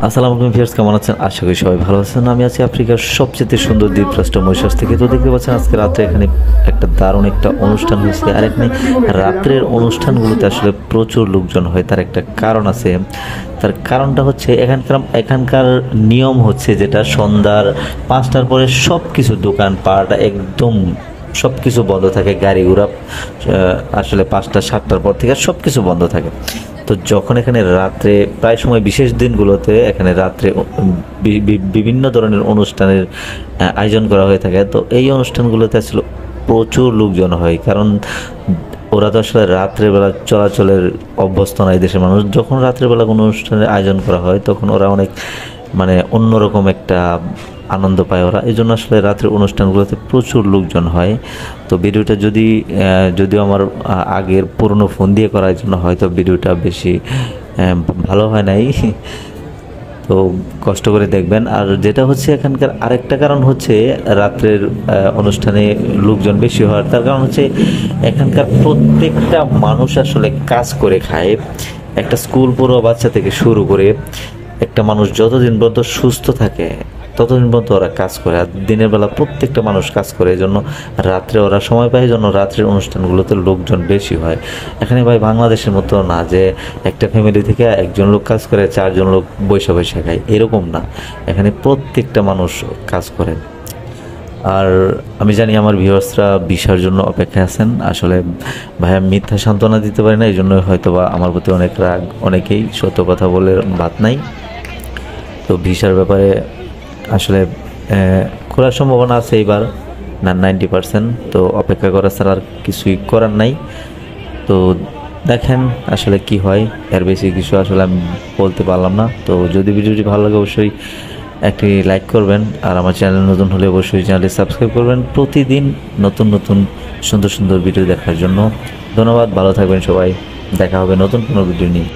আসসালামু আলাইকুম ভিউয়ার্স, কেমন আছেন? আশা করি সবাই ভালো আছেন। আমি আছি আফ্রিকার সবচেয়ে সুন্দর দ্বীপরাষ্ট্র মরিশাস থেকে। তো দেখতে পাচ্ছেন আজকে রাত্রে এখানে একটা দারুণ একটা অনুষ্ঠান হয়েছে। আর এখানে রাত্রের অনুষ্ঠানগুলোতে আসলে প্রচুর লোকজন হয়। তার একটা কারণ আছে। তার কারণটা হচ্ছে এখানকার নিয়ম হচ্ছে যেটা সন্ধ্যার 5টার পরে সব কিছু দোকানপাট একদম সব কিছু বন্ধ থাকে। গাড়ি ঘোড়া আসলে 5টা 7টার পর থেকে সব কিছু বন্ধ থাকে। তো যখন এখানে রাত্রে প্রায় সময় বিশেষ দিনগুলোতে এখানে রাত্রে বিভিন্ন ধরনের অনুষ্ঠানের আয়োজন করা হয়ে থাকে। তো এই অনুষ্ঠানগুলোতে আসলে প্রচুর লোকজন হয়, কারণ ওরা তো আসলে রাত্রেবেলা চলাচলের অভ্যস্ত নয় দেশের মানুষ। যখন রাত্রেবেলা কোনো অনুষ্ঠানের আয়োজন করা হয় তখন ওরা অনেক অন্যরকম একটা আনন্দ পায় ওরা। এই জন্য আসলে রাত্রের অনুষ্ঠানগুলোতে প্রচুর লোকজন হয়। তো ভিডিওটা যদিও আমার আগের পুরনো ফোন দিয়ে করার জন্য হয়তো ভিডিওটা বেশি ভালো হয় নাই, তো কষ্ট করে দেখবেন। আর যেটা হচ্ছে এখানকার আরেকটা কারণ হচ্ছে রাত্রের অনুষ্ঠানে লোকজন বেশি হওয়ার, তার কারণ হচ্ছে এখানকার প্রত্যেকটা মানুষ আসলে কাজ করে খায়। একটা স্কুল পড়ুয়া বাচ্চা থেকে শুরু করে একটা মানুষ যতদিন পর্যন্ত সুস্থ থাকে ততদিন পর্যন্ত ওরা কাজ করে। আর দিনের বেলা প্রত্যেকটা মানুষ কাজ করে, এই জন্য রাত্রে ওরা সময় পায়, এই জন্য রাত্রের অনুষ্ঠানগুলোতে লোকজন বেশি হয়। এখানে ভাই বাংলাদেশের মতো না যে একটা ফ্যামিলি থেকে একজন লোক কাজ করে 4জন লোক বৈশা বৈশা খায়, এরকম না। এখানে প্রত্যেকটা মানুষ কাজ করে। আর আমি জানি আমার ভিউয়ার্সরা ভিসার জন্য অপেক্ষায় আছেন। আসলে ভাইয়া মিথ্যা সান্ত্বনা দিতে পারি না, এই জন্য হয়তো বা আমার প্রতি অনেক রাগ। অনেকেই সত্য কথা বলে বাদ নাই। তো ভিসার ব্যাপারে আসলে খোলার সম্ভাবনা আছে এইবার, না 90%। তো অপেক্ষা করা ছাড়া আর কিছুই করার নাই। তো দেখেন আসলে কি হয়, এর বেশি কিছু আসলে আমি বলতে পারলাম না। তো যদি ভিডিওটি ভালো লাগে অবশ্যই একটি লাইক করবেন, আর আমার চ্যানেল নতুন হলে অবশ্যই চ্যানেলটি সাবস্ক্রাইব করবেন প্রতিদিন নতুন নতুন সুন্দর সুন্দর ভিডিও দেখার জন্য। ধন্যবাদ, ভালো থাকবেন সবাই। দেখা হবে নতুন কোনো ভিডিও নিয়ে।